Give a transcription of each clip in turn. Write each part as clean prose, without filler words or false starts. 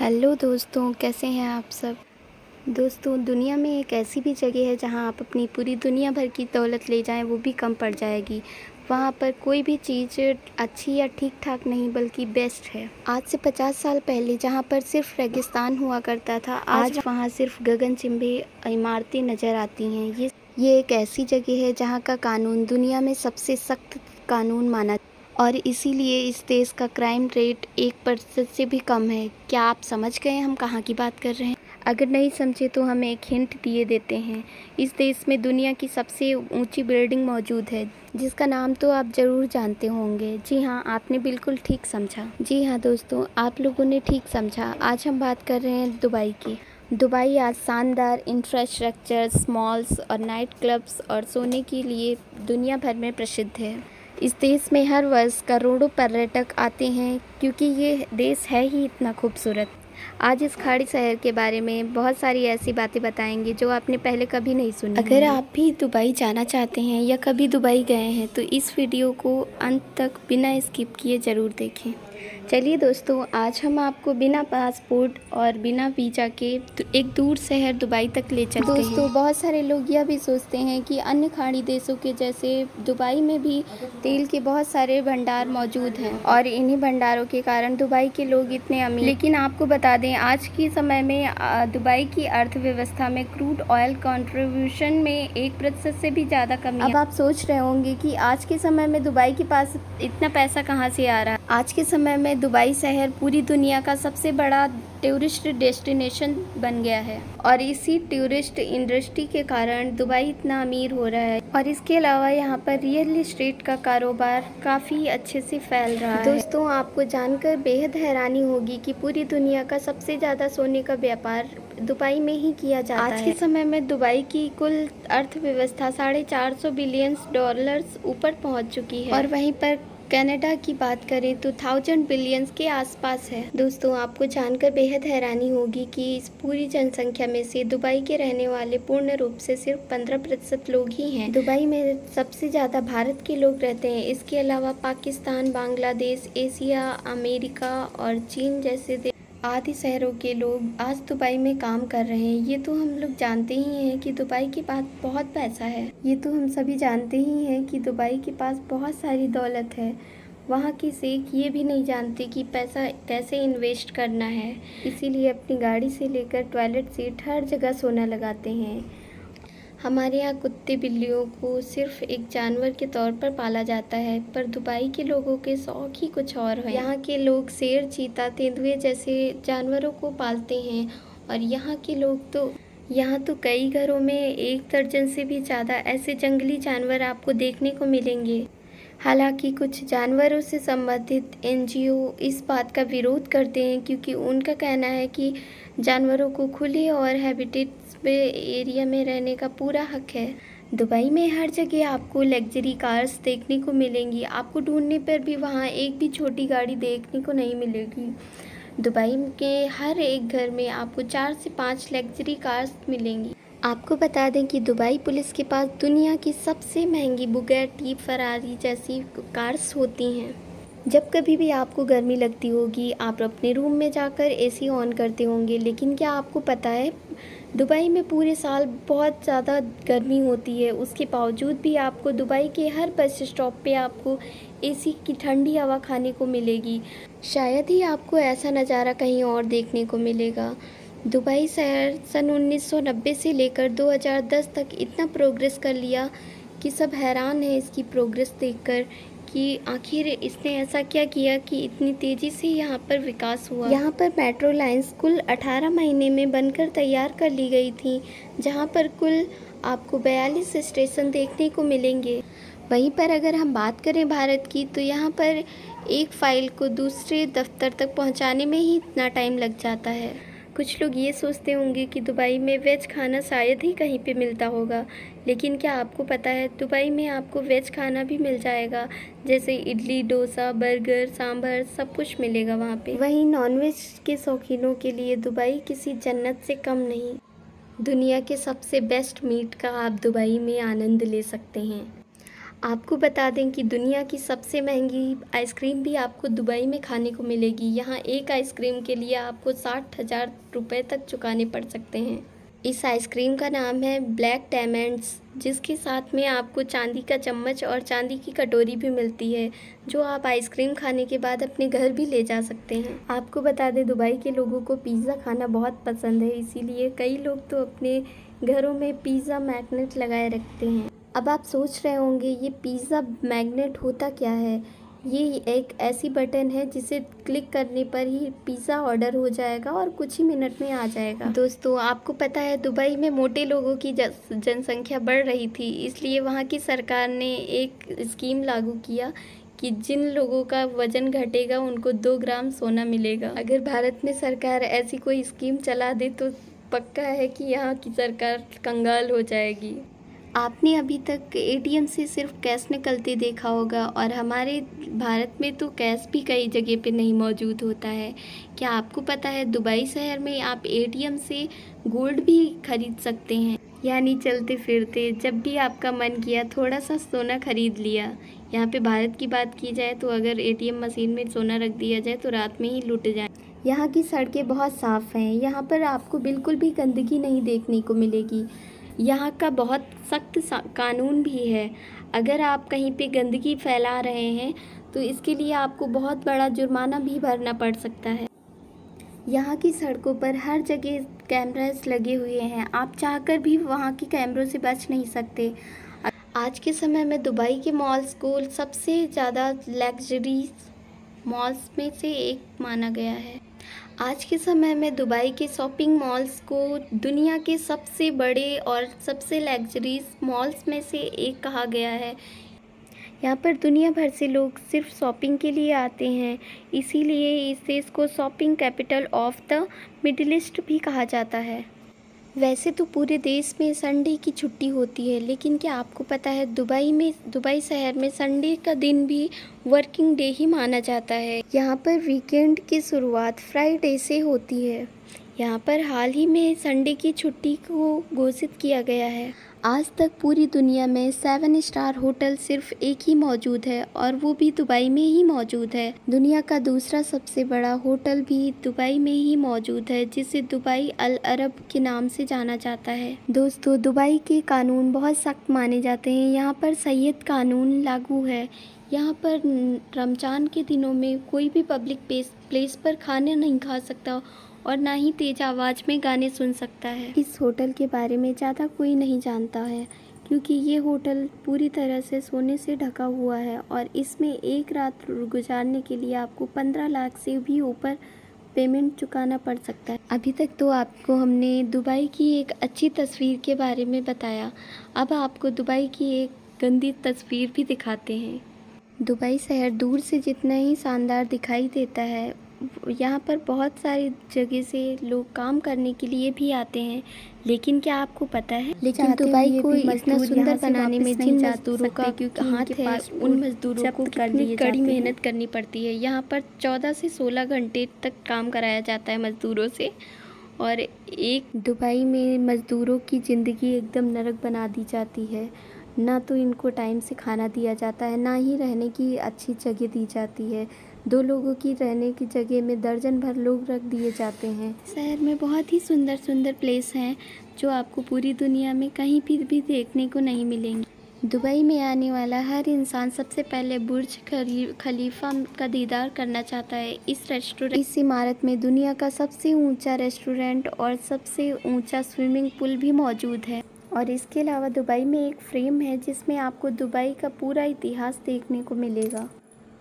Hello दोस्तों, कैसे हैं आप सब। दोस्तों, दुनिया में एक ऐसी भी जगह है जहां आप अपनी पूरी दुनिया भर की दौलत ले जाएं वो भी कम पड़ जाएगी। वहां पर कोई भी चीज़ अच्छी या ठीक ठाक नहीं बल्कि बेस्ट है। आज से 50 साल पहले जहां पर सिर्फ रेगिस्तान हुआ करता था, आज वहां सिर्फ गगनचुंबी इमारतें नज़र आती हैं। ये एक ऐसी जगह है जहाँ का कानून दुनिया में सबसे सख्त कानून माना और इसीलिए इस देश का क्राइम रेट 1% से भी कम है। क्या आप समझ गए हम कहाँ की बात कर रहे हैं? अगर नहीं समझे तो हम एक हिंट दिए देते हैं। इस देश में दुनिया की सबसे ऊंची बिल्डिंग मौजूद है जिसका नाम तो आप ज़रूर जानते होंगे। जी हाँ, आपने बिल्कुल ठीक समझा। जी हाँ दोस्तों, आप लोगों ने ठीक समझा। आज हम बात कर रहे हैं दुबई की। दुबई आज शानदार इंफ्रास्ट्रक्चर, मॉल्स और नाइट क्लब्स और सोने के लिए दुनिया भर में प्रसिद्ध है। इस देश में हर वर्ष करोड़ों पर्यटक आते हैं क्योंकि ये देश है ही इतना खूबसूरत। आज इस खाड़ी शहर के बारे में बहुत सारी ऐसी बातें बताएंगे जो आपने पहले कभी नहीं सुनी। अगर आप भी दुबई जाना चाहते हैं या कभी दुबई गए हैं तो इस वीडियो को अंत तक बिना स्किप किए ज़रूर देखें। चलिए दोस्तों, आज हम आपको बिना पासपोर्ट और बिना वीज़ा के एक दूर शहर दुबई तक ले चलते हैं। दोस्तों, बहुत सारे लोग यह भी सोचते हैं कि अन्य खाड़ी देशों के जैसे दुबई में भी तेल के बहुत सारे भंडार मौजूद हैं और इन्हीं भंडारों के कारण दुबई के लोग इतने अमीर। लेकिन आपको बता दें, आज के समय में दुबई की अर्थव्यवस्था में क्रूड ऑयल कंट्रीब्यूशन में 1% से भी ज़्यादा कमी है। अब आप सोच रहे होंगे कि आज के समय में दुबई के पास इतना पैसा कहाँ से आ रहा है। आज के समय में दुबई शहर पूरी दुनिया का सबसे बड़ा टूरिस्ट डेस्टिनेशन बन गया है और इसी टूरिस्ट इंडस्ट्री के कारण दुबई इतना अमीर हो रहा है। और इसके अलावा यहाँ पर रियल एस्टेट का कारोबार काफ़ी अच्छे से फैल रहा है। दोस्तों, आपको जानकर बेहद हैरानी होगी कि पूरी दुनिया का सबसे ज़्यादा सोने का व्यापार दुबई में ही किया जाता है। आज के समय में दुबई की कुल अर्थव्यवस्था $450 बिलियन ऊपर पहुँच चुकी है और वहीं पर कनाडा की बात करें तो 1000 बिलियन के आसपास है। दोस्तों, आपको जानकर बेहद हैरानी होगी कि इस पूरी जनसंख्या में से दुबई के रहने वाले पूर्ण रूप से सिर्फ 15% लोग ही हैं। दुबई में सबसे ज़्यादा भारत के लोग रहते हैं। इसके अलावा पाकिस्तान, बांग्लादेश, एशिया, अमेरिका और चीन जैसे आदि शहरों के लोग आज दुबई में काम कर रहे हैं। ये तो हम लोग जानते ही हैं कि दुबई के पास बहुत पैसा है। ये तो हम सभी जानते ही हैं कि दुबई के पास बहुत सारी दौलत है। वहाँ के शेख ये भी नहीं जानते कि पैसा कैसे इन्वेस्ट करना है, इसीलिए अपनी गाड़ी से लेकर टॉयलेट सीट हर जगह सोना लगाते हैं। हमारे यहाँ कुत्ते बिल्लियों को सिर्फ एक जानवर के तौर पर पाला जाता है, पर दुबई के लोगों के शौक ही कुछ और है। यहाँ के लोग शेर, चीता, तेंदुए जैसे जानवरों को पालते हैं और यहाँ तो कई घरों में 1 दर्जन से भी ज़्यादा ऐसे जंगली जानवर आपको देखने को मिलेंगे। हालांकि कुछ जानवरों से संबंधित एनजीओ इस बात का विरोध करते हैं क्योंकि उनका कहना है कि जानवरों को खुले और हैबिटेट एरिया में रहने का पूरा हक है। दुबई में हर जगह आपको लग्जरी कार्स देखने को मिलेंगी। आपको ढूंढने पर भी वहाँ एक भी छोटी गाड़ी देखने को नहीं मिलेगी। दुबई के हर एक घर में आपको 4 से 5 लग्जरी कार्स मिलेंगी। आपको बता दें कि दुबई पुलिस के पास दुनिया की सबसे महंगी बुगैटी, फरारी जैसी कार्स होती हैं। जब कभी भी आपको गर्मी लगती होगी, आप अपने रूम में जाकर एसी ऑन करते होंगे, लेकिन क्या आपको पता है दुबई में पूरे साल बहुत ज़्यादा गर्मी होती है। उसके बावजूद भी आपको दुबई के हर बस स्टॉप पे आपको एसी की ठंडी हवा खाने को मिलेगी। शायद ही आपको ऐसा नज़ारा कहीं और देखने को मिलेगा। दुबई शहर सन 1990 से लेकर 2010 तक इतना प्रोग्रेस कर लिया कि सब हैरान हैं इसकी प्रोग्रेस देखकर कि आखिर इसने ऐसा क्या किया कि इतनी तेज़ी से यहाँ पर विकास हुआ। यहाँ पर मेट्रो लाइन्स कुल 18 महीने में बनकर तैयार कर ली गई थी, जहाँ पर कुल आपको 42 स्टेशन देखने को मिलेंगे। वहीं पर अगर हम बात करें भारत की, तो यहाँ पर एक फ़ाइल को दूसरे दफ्तर तक पहुँचाने में ही इतना टाइम लग जाता है। कुछ लोग ये सोचते होंगे कि दुबई में वेज खाना शायद ही कहीं पे मिलता होगा, लेकिन क्या आपको पता है दुबई में आपको वेज खाना भी मिल जाएगा, जैसे इडली, डोसा, बर्गर, सांभर, सब कुछ मिलेगा वहाँ पे। वहीं नॉनवेज के शौकीनों के लिए दुबई किसी जन्नत से कम नहीं। दुनिया के सबसे बेस्ट मीट का आप दुबई में आनंद ले सकते हैं। आपको बता दें कि दुनिया की सबसे महंगी आइसक्रीम भी आपको दुबई में खाने को मिलेगी। यहाँ एक आइसक्रीम के लिए आपको 60,000 रुपये तक चुकाने पड़ सकते हैं। इस आइसक्रीम का नाम है ब्लैक डायमंड्स, जिसके साथ में आपको चांदी का चम्मच और चांदी की कटोरी भी मिलती है, जो आप आइसक्रीम खाने के बाद अपने घर भी ले जा सकते हैं। आपको बता दें, दुबई के लोगों को पिज़्ज़ा खाना बहुत पसंद है, इसीलिए कई लोग तो अपने घरों में पिज़्ज़ा मैग्नेट लगाए रखते हैं। अब आप सोच रहे होंगे ये पिज़्ज़ा मैग्नेट होता क्या है। ये एक ऐसी बटन है जिसे क्लिक करने पर ही पिज़्ज़ा ऑर्डर हो जाएगा और कुछ ही मिनट में आ जाएगा। दोस्तों, आपको पता है दुबई में मोटे लोगों की जनसंख्या बढ़ रही थी, इसलिए वहाँ की सरकार ने एक स्कीम लागू किया कि जिन लोगों का वज़न घटेगा उनको 2 ग्राम सोना मिलेगा। अगर भारत में सरकार ऐसी कोई स्कीम चला दे तो पक्का है कि यहाँ की सरकार कंगाल हो जाएगी। आपने अभी तक एटीएम से सिर्फ कैश निकलते देखा होगा, और हमारे भारत में तो कैश भी कई जगह पे नहीं मौजूद होता है। क्या आपको पता है दुबई शहर में आप एटीएम से गोल्ड भी खरीद सकते हैं, यानी चलते फिरते जब भी आपका मन किया थोड़ा सा सोना खरीद लिया। यहाँ पे भारत की बात की जाए तो अगर एटीएम मशीन में सोना रख दिया जाए तो रात में ही लुट जाए। यहाँ की सड़कें बहुत साफ़ हैं, यहाँ पर आपको बिल्कुल भी गंदगी नहीं देखने को मिलेगी। यहाँ का बहुत सख्त कानून भी है। अगर आप कहीं पे गंदगी फैला रहे हैं तो इसके लिए आपको बहुत बड़ा जुर्माना भी भरना पड़ सकता है। यहाँ की सड़कों पर हर जगह कैमरास लगे हुए हैं, आप चाहकर भी वहाँ के कैमरों से बच नहीं सकते। आज के समय में दुबई के मॉल्स को सबसे ज़्यादा लग्जरी मॉल्स में से एक माना गया है। आज के समय में दुबई के शॉपिंग मॉल्स को दुनिया के सबसे बड़े और सबसे लग्जरीज मॉल्स में से एक कहा गया है। यहाँ पर दुनिया भर से लोग सिर्फ शॉपिंग के लिए आते हैं, इसीलिए इस देश को shopping capital of the middle east भी कहा जाता है। वैसे तो पूरे देश में संडे की छुट्टी होती है, लेकिन क्या आपको पता है दुबई शहर में संडे का दिन भी वर्किंग डे ही माना जाता है। यहाँ पर वीकेंड की शुरुआत फ्राइडे से होती है। यहाँ पर हाल ही में संडे की छुट्टी को घोषित किया गया है। आज तक पूरी दुनिया में 7 स्टार होटल सिर्फ एक ही मौजूद है, और वो भी दुबई में ही मौजूद है। दुनिया का दूसरा सबसे बड़ा होटल भी दुबई में ही मौजूद है, जिसे दुबई अल अरब के नाम से जाना जाता है। दोस्तों, दुबई के कानून बहुत सख्त माने जाते हैं। यहाँ पर सैयद कानून लागू है। यहाँ पर रमज़ान के दिनों में कोई भी पब्लिक प्लेस पर खाना नहीं खा सकता और ना ही तेज़ आवाज़ में गाने सुन सकता है। इस होटल के बारे में ज़्यादा कोई नहीं जानता है, क्योंकि ये होटल पूरी तरह से सोने से ढका हुआ है, और इसमें एक रात गुजारने के लिए आपको 15 लाख से भी ऊपर पेमेंट चुकाना पड़ सकता है। अभी तक तो आपको हमने दुबई की एक अच्छी तस्वीर के बारे में बताया, अब आपको दुबई की एक गंदी तस्वीर भी दिखाते हैं। दुबई शहर दूर से जितना ही शानदार दिखाई देता है, यहाँ पर बहुत सारी जगह से लोग काम करने के लिए भी आते हैं, लेकिन क्या आपको पता है, लेकिन दुबई को इतना सुंदर बनाने में जिन मजदूरों का क्योंकि हाथ है, उन मजदूरों को कितनी कड़ी मेहनत करनी पड़ती है। यहाँ पर 14 से 16 घंटे तक काम कराया जाता है मजदूरों से, और एक दुबई में मजदूरों की ज़िंदगी एकदम नरक बना दी जाती है। ना तो इनको टाइम से खाना दिया जाता है, ना ही रहने की अच्छी जगह दी जाती है। 2 लोगों की रहने की जगह में दर्जन भर लोग रख दिए जाते हैं। शहर में बहुत ही सुंदर सुंदर प्लेस हैं, जो आपको पूरी दुनिया में कहीं भी देखने को नहीं मिलेंगे। दुबई में आने वाला हर इंसान सबसे पहले बुर्ज खलीफा का दीदार करना चाहता है। इस इमारत में दुनिया का सबसे ऊंचा रेस्टोरेंट और सबसे ऊंचा स्विमिंग पूल भी मौजूद है। और इसके अलावा दुबई में एक फ्रेम है जिसमें आपको दुबई का पूरा इतिहास देखने को मिलेगा।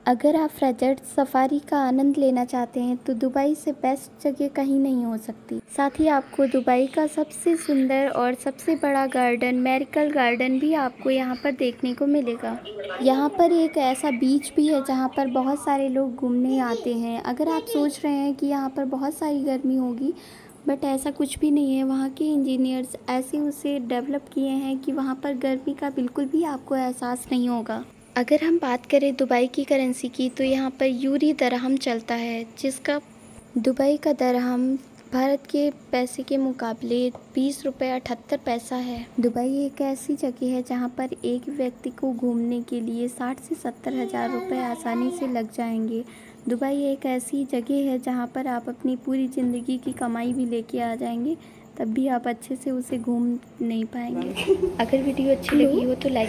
अगर आप डेजर्ट सफारी का आनंद लेना चाहते हैं तो दुबई से बेस्ट जगह कहीं नहीं हो सकती। साथ ही आपको दुबई का सबसे सुंदर और सबसे बड़ा गार्डन मैरिकल गार्डन भी आपको यहाँ पर देखने को मिलेगा। यहाँ पर एक ऐसा बीच भी है जहाँ पर बहुत सारे लोग घूमने आते हैं। अगर आप सोच रहे हैं कि यहाँ पर बहुत सारी गर्मी होगी, बट ऐसा कुछ भी नहीं है। वहाँ के इंजीनियर्स ऐसे उसे डेवलप किए हैं कि वहाँ पर गर्मी का बिल्कुल भी आपको एहसास नहीं होगा। अगर हम बात करें दुबई की करेंसी की, तो यहाँ पर यूरी दरहम चलता है, जिसका दुबई का दरहम भारत के पैसे के मुकाबले 20 रुपये 78 पैसा है। दुबई एक ऐसी जगह है जहाँ पर एक व्यक्ति को घूमने के लिए 60 से 70 हज़ार रुपये आसानी से लग जाएंगे। दुबई एक ऐसी जगह है जहाँ पर आप अपनी पूरी ज़िंदगी की कमाई भी लेके आ जाएंगे, तब भी आप अच्छे से उसे घूम नहीं पाएंगे। अगर वीडियो अच्छी लगी हो तो लाइक